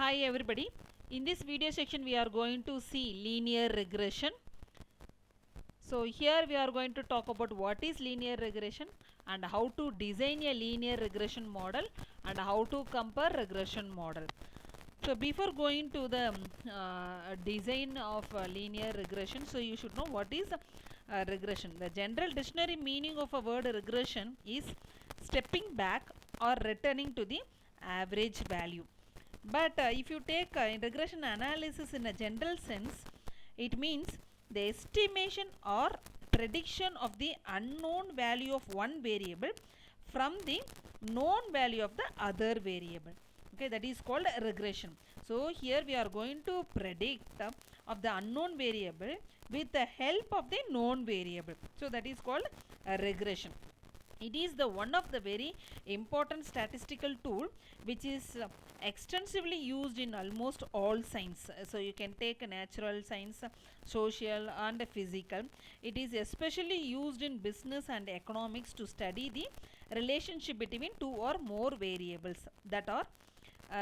Hi everybody. In this video section we are going to see linear regression. So here we are going to talk about what is linear regression and how to design a linear regression model and how to compare regression model. So before going to the design of linear regression, so you should know what is regression. The general dictionary meaning of a word regression is stepping back or returning to the average value. But if you take regression analysis in a general sense, it means the estimation or prediction of the unknown value of one variable from the known value of the other variable. Okay, that is called regression. So here we are going to predict of the unknown variable with the help of the known variable. So that is called regression. It is the one of the very important statistical tool which is extensively used in almost all science. So you can take natural science, social and physical. It is especially used in business and economics to study the relationship between two or more variables that are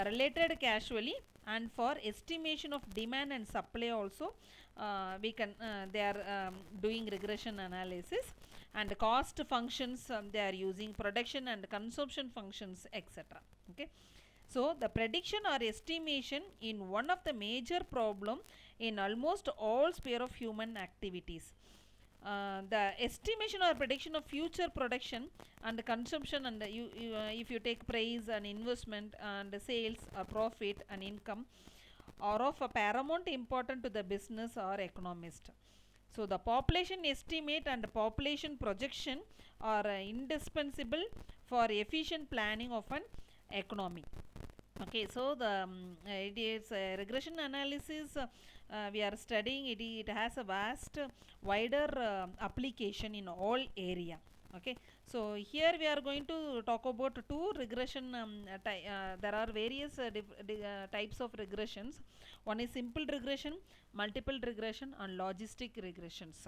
related casually, and for estimation of demand and supply also they are doing regression analysis, and cost functions they are using production and consumption functions, etc. Okay, so the prediction or estimation in one of the major problem in almost all sphere of human activities. The estimation or prediction of future production and consumption, and if you take price and investment and sales or profit and income, are of a paramount importance to the business or economist. So the population estimate and population projection are indispensable for efficient planning of an economy. Okay, so the it is regression analysis we are studying. It has a vast wider application in all area. Okay, so here we are going to talk about two regression there are various types of regressions. One is simple regression, multiple regression and logistic regressions.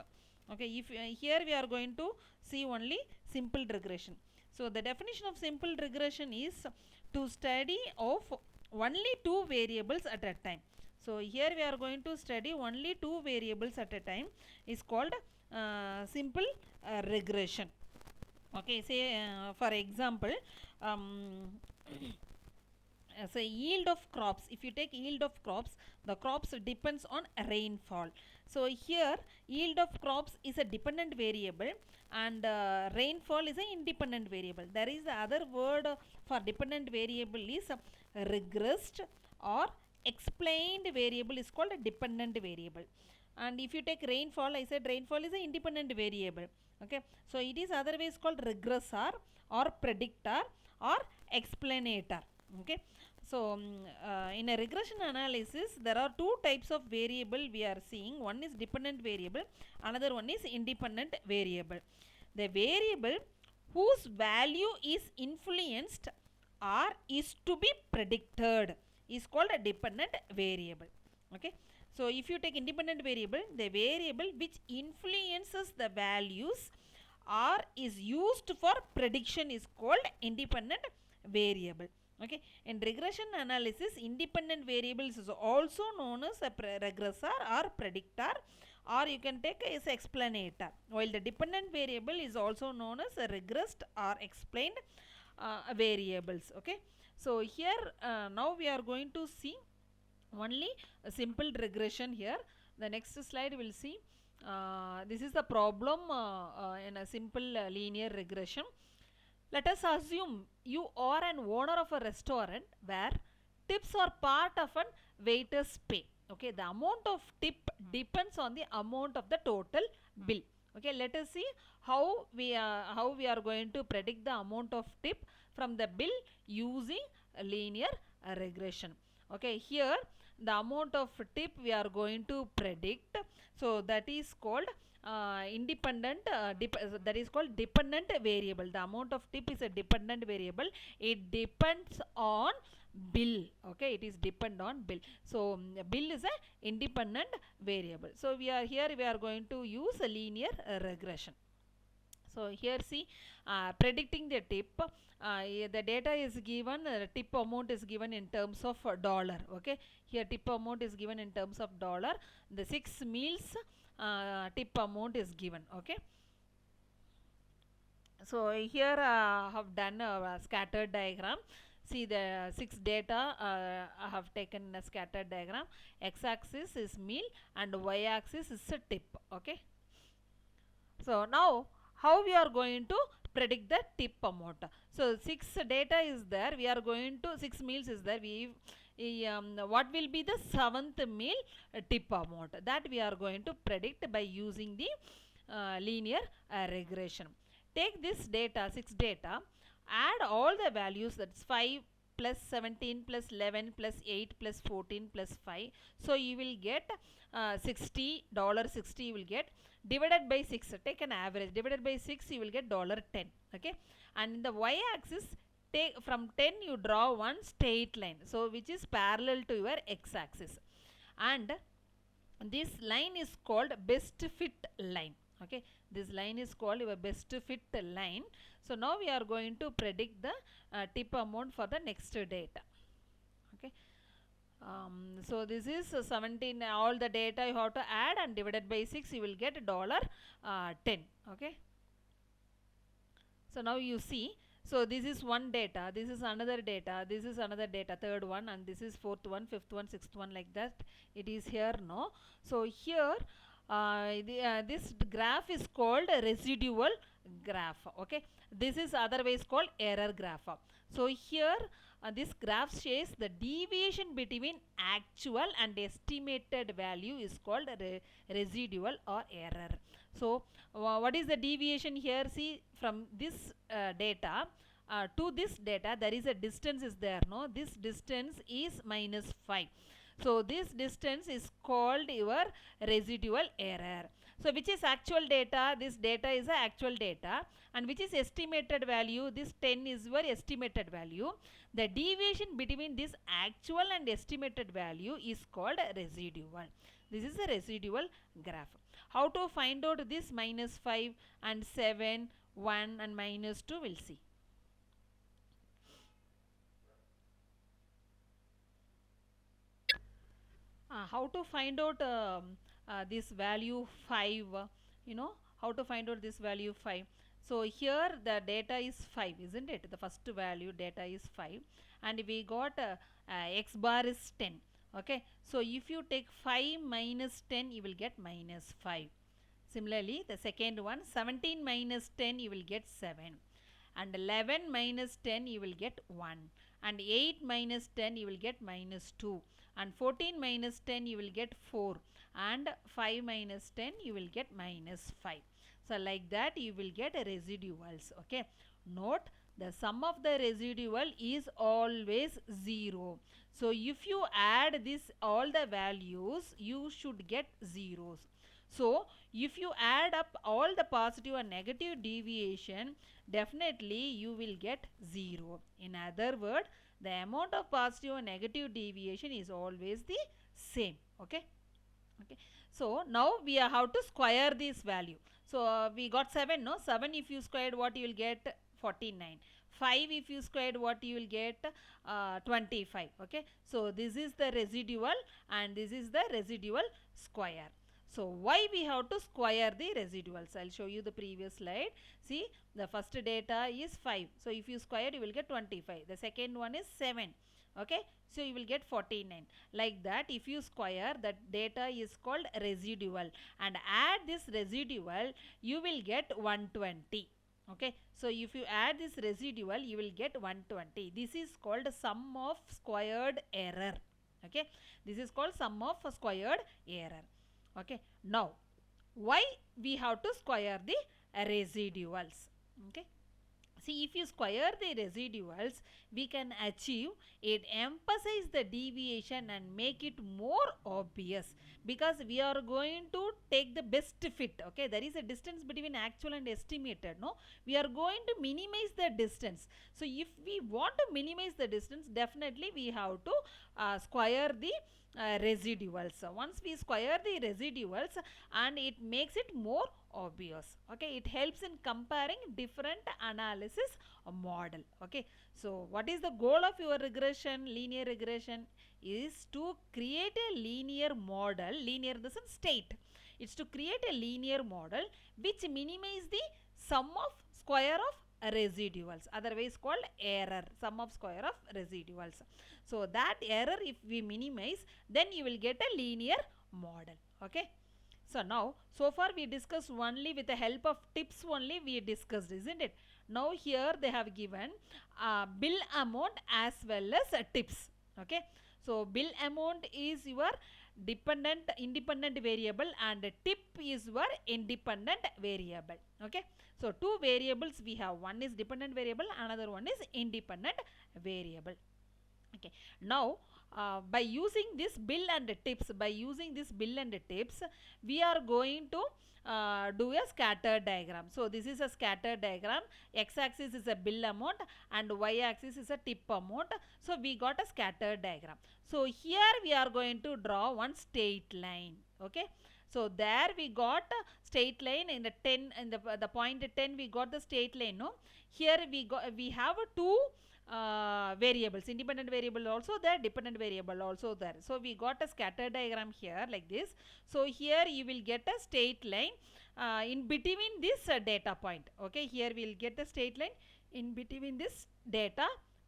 Okay, if here we are going to see only simple regression. So the definition of simple regression is to study of only two variables at a time. So here we are going to study only two variables at a time is called simple regression. Okay, say for example, say yield of crops. If you take yield of crops, the crops depends on rainfall. So here yield of crops is a dependent variable and rainfall is an independent variable. There is the other word for dependent variable is regressed or explained variable is called a dependent variable. And if you take rainfall, I said rainfall is an independent variable. Okay, so it is otherwise called regressor or predictor or explanator. Okay, so in a regression analysis there are two types of variable we are seeing. One is dependent variable, another one is independent variable. The variable whose value is influenced or is to be predicted is called a dependent variable. Okay, so if you take independent variable, the variable which influences the values or is used for prediction is called independent variable. Okay, in regression analysis, independent variables is also known as a regressor or predictor, or you can take as explanator, while the dependent variable is also known as a regressed or explained variables. Okay, so here now we are going to see only a simple regression. Here the next slide will see this is the problem in a simple linear regression. Let us assume you are an owner of a restaurant where tips are part of an waiter's pay. Okay, the amount of tip depends on the amount of the total bill. Okay, let us see how we are going to predict the amount of tip from the bill using linear regression. Okay, here the amount of tip we are going to predict. So that is called independent that is called dependent variable. The amount of tip is a dependent variable. It depends on bill. Okay, it is depend on bill. So bill is a independent variable. So we are going to use a linear regression. So here see, predicting the tip, the data is given, tip amount is given in terms of dollar. Okay, here tip amount is given in terms of dollar. The 6 meals tip amount is given. Okay, so here I have done a scattered diagram. See the 6 data, I have taken a scattered diagram. X-axis is meal and y-axis is a tip. Okay. So now how we are going to predict the tip amount? So 6 data is there. We are going to 6 meals is there. What will be the 7th meal tip amount? That we are going to predict by using the linear regression. Take this data, 6 data, add all the values, that's 5 plus 17 plus 11 plus 8 plus 14 plus 5. So you will get $60 you will get, divided by 6, take an average, divided by 6 you will get $10. Okay, and in the y-axis, take from 10 you draw one straight line, so which is parallel to your x-axis, and this line is called best fit line. Okay, this line is called your best fit line. So now we are going to predict the tip amount for the next data. Okay, so this is 17, all the data you have to add and divided by 6 you will get $10. Okay, so now you see, so this is one data, this is another data, this is another data, third one, and this is fourth one, fifth one, sixth one, like that it is here. No, so here this graph is called a residual graph. Okay, this is otherwise called error graph. So here this graph shows the deviation between actual and estimated value is called residual or error. So what is the deviation here? See, from this data to this data there is a distance is there. No, this distance is -5. So this distance is called your residual error. So which is actual data? This data is the actual data, and which is estimated value? This 10 is your estimated value. The deviation between this actual and estimated value is called residual. This is a residual graph. How to find out this -5 and 7, 1 and -2? We'll see. How to find out this value 5? You know how to find out this value 5? So here the data is 5, isn't it? The first value data is 5, and we got x bar is 10. Okay, so if you take 5 minus 10 you will get -5. Similarly the second one, 17 minus 10 you will get 7, and 11 minus 10 you will get 1, and 8 minus 10 you will get -2, and 14 minus 10 you will get 4, and 5 minus 10 you will get -5. So like that you will get residuals. Okay, note the sum of the residual is always 0. So if you add this all the values you should get zeros. So if you add up all the positive and negative deviation, definitely you will get 0. In other words, the amount of positive and negative deviation is always the same. Okay, okay, so now we have to square this value. So we got 7. No, 7 if you squared, what you will get? 49. 5 if you squared, what you will get? 25. Okay, so this is the residual and this is the residual square. So why we have to square the residuals? I'll show you the previous slide. See, the first data is 5. So if you square you will get 25. The second one is 7. Okay, so you will get 49. Like that, if you square, that data is called residual, and add this residual you will get 120. Okay, so if you add this residual you will get 120. This is called sum of squared error. Okay, this is called sum of squared error. Okay, now why we have to square the residuals? Okay, see, if you square the residuals we can achieve it, emphasize the deviation and make it more obvious, because we are going to take the best fit. Okay, there is a distance between actual and estimated. No, we are going to minimize the distance. So if we want to minimize the distance, definitely we have to square the residuals. So once we square the residuals, and it makes it more obvious. Okay, it helps in comparing different analysis model. Okay, so what is the goal of your regression, linear regression? Is to create a linear model. Linear in the sense state. It's to create a linear model which minimize the sum of square of residuals, otherwise called error, sum of square of residuals. So that error if we minimize, then you will get a linear model. Okay, so now so far we discussed only with the help of tips only we discussed, isn't it? Now here they have given bill amount as well as tips. Okay, so bill amount is your independent variable, and tip is your independent variable. Okay, so two variables we have, one is dependent variable, another one is independent variable. Okay, now by using this bill and tips, we are going to do a scatter diagram. So this is a scatter diagram. X axis is a bill amount and y axis is a tip amount. So we got a scatter diagram. So here we are going to draw one straight line. Okay, so there we got a straight line in the 10, in the point 10 we got the straight line. No, here we have two variables, independent variable also there, dependent variable also there. So we got a scatter diagram here like this. So here you will get a straight line in between this data point. Okay, here we will get a straight line in between this data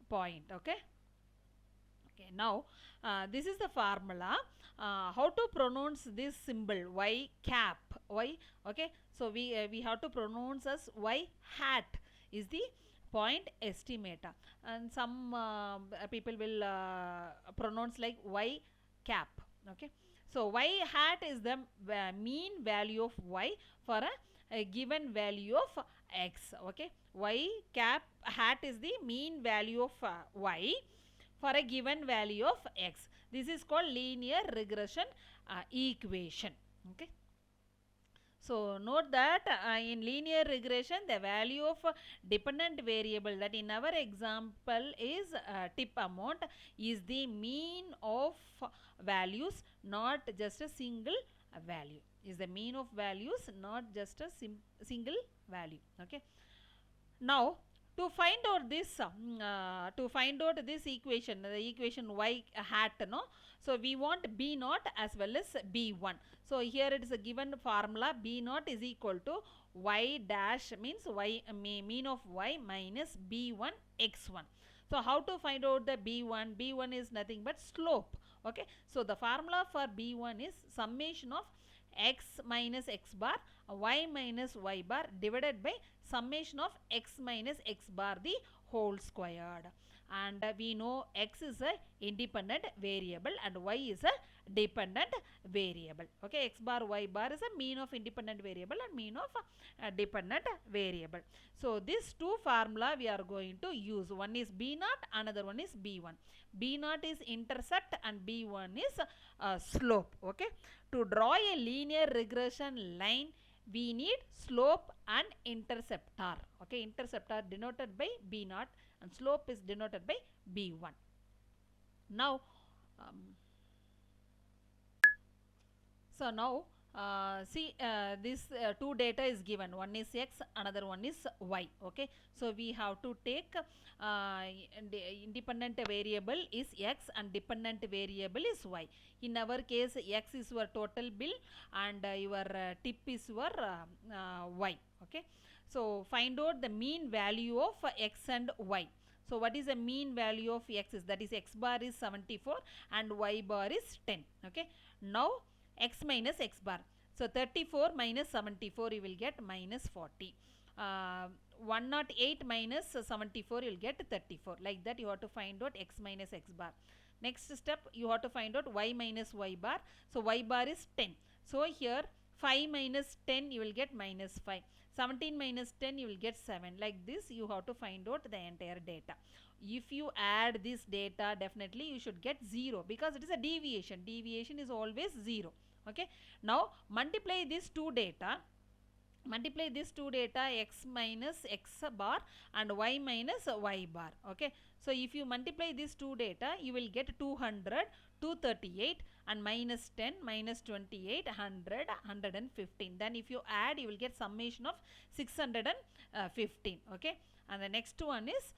point. Okay, okay, now this is the formula. How to pronounce this symbol y cap, y. Okay, so we have to pronounce as y hat is the point estimator, and some people will pronounce like y cap. Okay, so y hat is the mean value of y for a given value of x. Okay, y cap hat is the mean value of y for a given value of x. This is called linear regression equation. Okay, so note that in linear regression the value of dependent variable, that in our example is tip amount, is the mean of values, not just a single value. Is the mean of values, not just a single value. Okay, now to find out this equation, the equation y hat, no, so we want b naught as well as b1. So here it is a given formula, b naught is equal to y dash, means y mean of y minus b1 x1. So how to find out the b1? B1 is nothing but slope. Okay, so the formula for b1 is summation of x minus x bar y minus y bar divided by summation of x minus x bar the whole squared. And we know x is a independent variable and y is a dependent variable. Okay, x bar y bar is a mean of independent variable and mean of dependent variable. So this two formula we are going to use. One is b naught, another one is b1. B naught is intercept and b1 is slope. Okay, to draw a linear regression line we need slope and interceptor. Okay, interceptor denoted by b naught and slope is denoted by b1. Now so now see this two data is given, one is x, another one is y. Okay, so we have to take independent variable is x and dependent variable is y. In our case x is your total bill and your tip is your y. Okay, so find out the mean value of x and y. So what is the mean value of x is, that is x bar is 74 and y bar is 10. Okay, now x minus x bar. So 34 minus 74 you will get minus 40. 108 minus 74 you will get 34. Like that you have to find out x minus x bar. Next step you have to find out y minus y bar. So y bar is 10. So here 5 minus 10 you will get minus 5. 17 minus 10 you will get 7. Like this you have to find out the entire data. If you add this data, definitely you should get 0 because it is a deviation. Deviation is always 0. Okay, now multiply these two data, x minus x bar and y minus y bar. Okay, So if you multiply these two data, you will get 200, 238 and minus 10, minus 28, 100, 115. Then if you add, you will get summation of 615. Okay. And the next one is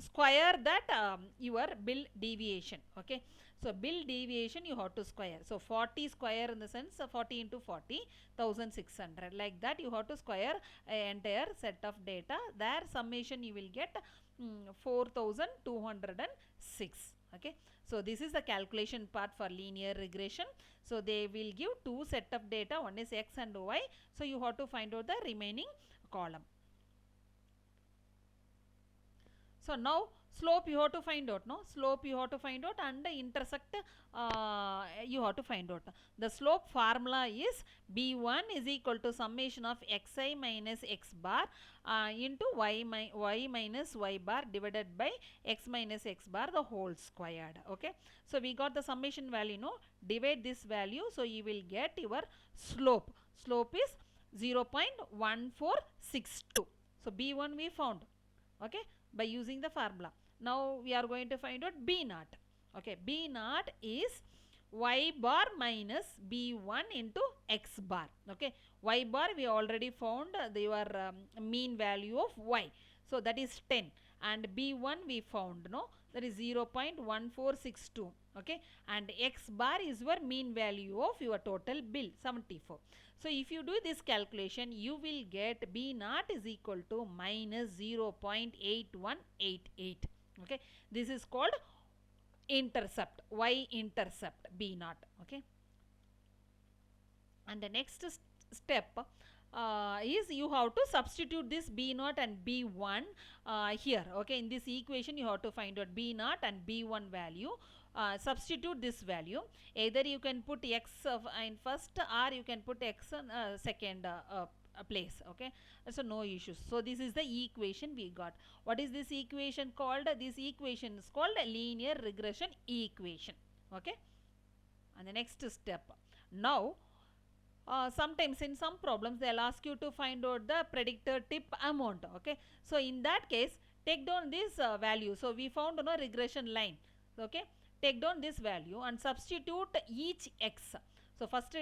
square that your bill deviation. Okay. So bill deviation you have to square. So 40 square in the sense 40 into 40, 1600. Like that you have to square an entire set of data. Their summation you will get 4206. Okay. So this is the calculation part for linear regression. So they will give two set of data. One is x and y. So you have to find out the remaining column. So now slope you have to find out, no? Slope you have to find out, and the intersect you have to find out. The slope formula is B1 is equal to summation of xi minus x bar into y minus y bar divided by x minus x bar the whole squared. Okay. So we got the summation value, no? Divide this value, so you will get your slope. Slope is 0.1462. So B1 we found. Okay, by using the formula. Now we are going to find out B naught. Okay, B naught is y bar minus B1 into x bar. Okay, y bar we already found your mean value of y. So that is 10, and B1 we found, no, that is 0.1462. Okay, and x bar is your mean value of your total bill 74. So if you do this calculation, you will get B naught is equal to minus 0.8188. Okay, this is called intercept, y intercept B naught. Okay, and the next step is you have to substitute this B naught and B1 here. Okay, in this equation you have to find out B naught and B1 value. Substitute this value. Either you can put x in first, or you can put x in second place. Okay, so no issues. So this is the equation we got. What is this equation called? This equation is called a linear regression equation. Okay, and the next step. Now sometimes in some problems they'll ask you to find out the predictor tip amount. Okay, so in that case take down this value. So we found no regression line. Okay, take down this value and substitute each x. So first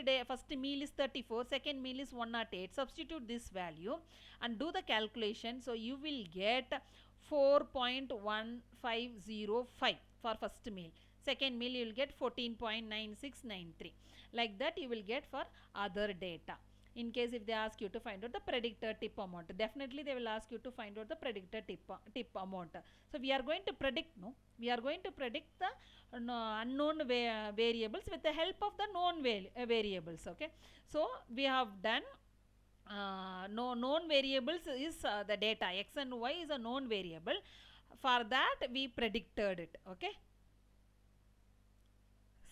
meal is 34, second meal is 108. Substitute this value and do the calculation. So you will get 4.1505 for first meal. Second meal you will get 14.9693. Like that you will get for other data. In case if they ask you to find out the predictor tip amount, definitely they will ask you to find out the predictor tip amount. So we are going to predict, no? We are going to predict the unknown variables with the help of the known variables. Okay, so we have done known variables is the data x and y is a known variable. For that we predicted it. Okay,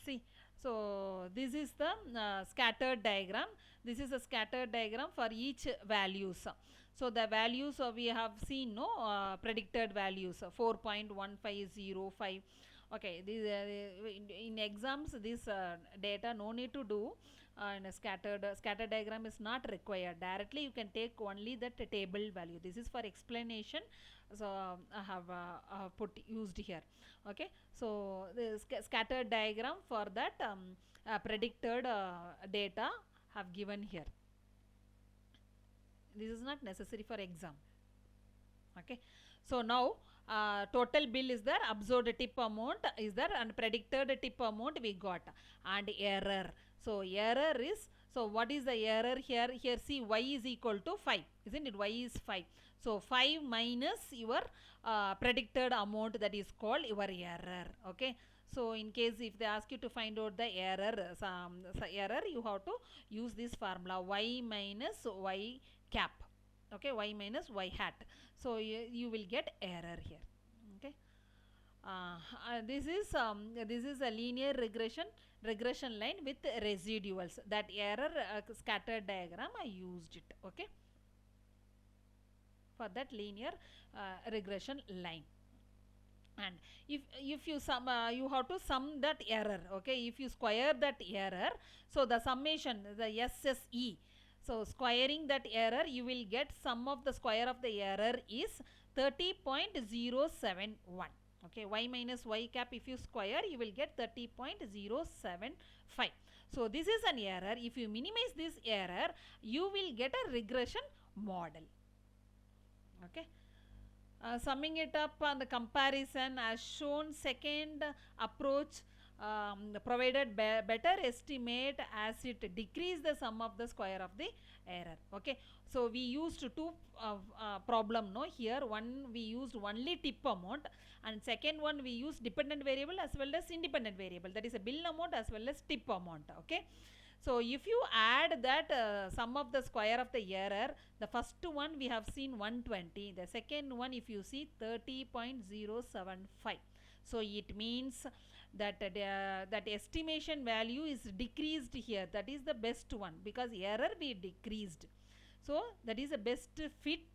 see, so this is the scattered diagram. This is a scattered diagram for each values. So the values we have seen, no, predicted values 4.1505. Okay, these in exams this data no need to do. And a scattered diagram is not required. Directly you can take only that table value. This is for explanation, so I have used here. Okay, so the scattered diagram for that predicted data have given here. This is not necessary for exam. Okay, so now total bill is there, observed tip amount is there, and predicted tip amount we got, and error. So error is, so what is the error here? Here see, y is equal to 5, isn't it? Y is 5. So 5 minus your predicted amount, that is called your error. Okay, so in case if they ask you to find out the error, error, you have to use this formula, y minus y cap. Okay, y minus y hat. So you will get error here. Okay, this is a linear regression line with residuals. That error scattered diagram I used it. Okay, for that linear regression line. And if you sum, you have to sum that error. Okay, if you square that error, so the summation, the SSE, so squaring that error, you will get sum of the square of the error is 30.071. Okay, y minus y cap, if you square, you will get 30.075. So this is an error. If you minimize this error, you will get a regression model. Okay. Summing it up on the comparison, as shown, second approach provided better estimate as it decreased the sum of the square of the error. Okay, so we used two problem no here. One we used only tip amount, and second one we used dependent variable as well as independent variable, that is a bill amount as well as tip amount. Okay, so if you add that sum of the square of the error, the first one we have seen 120, the second one if you see 30.075. So it means that that estimation value is decreased here. That is the best one because error we decreased. So that is the best fit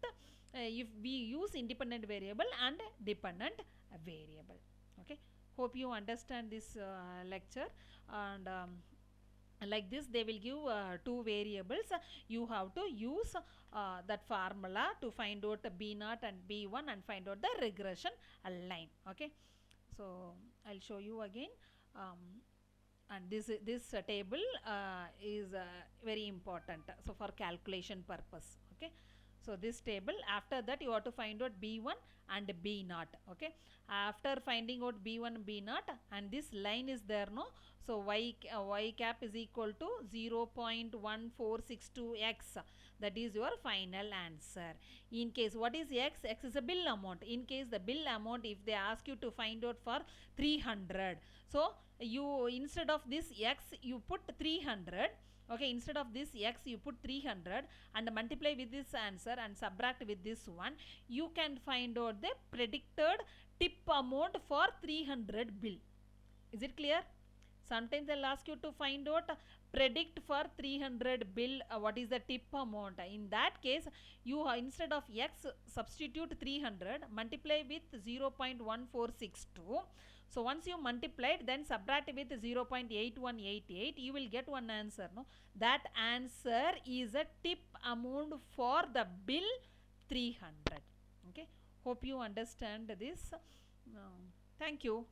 if we use independent variable and dependent variable. Okay, hope you understand this lecture. And like this they will give two variables. You have to use that formula to find out b0 and b1 and find out the regression line. Okay, so I'll show you again. And this table is very important, so for calculation purpose. Okay, so this table, after that you have to find out b1 and b0. Okay, after finding out b1 b0, and this line is there no, so y cap is equal to 0.1462x. That is your final answer. In case what is x? X is a bill amount. In case the bill amount, if they ask you to find out for 300, so you instead of this x you put 300. Okay, instead of this x you put 300 and multiply with this answer and subtract with this one. You can find out the predicted tip amount for 300 bill. Is it clear? Sometimes they'll ask you to find out predict for 300 bill what is the tip amount. In that case, you instead of x substitute 300, multiply with 0.1462. So once you multiplied, then subtract with 0.8188, you will get one answer. No, that answer is a tip amount for the bill 300. Okay, hope you understand this. Thank you.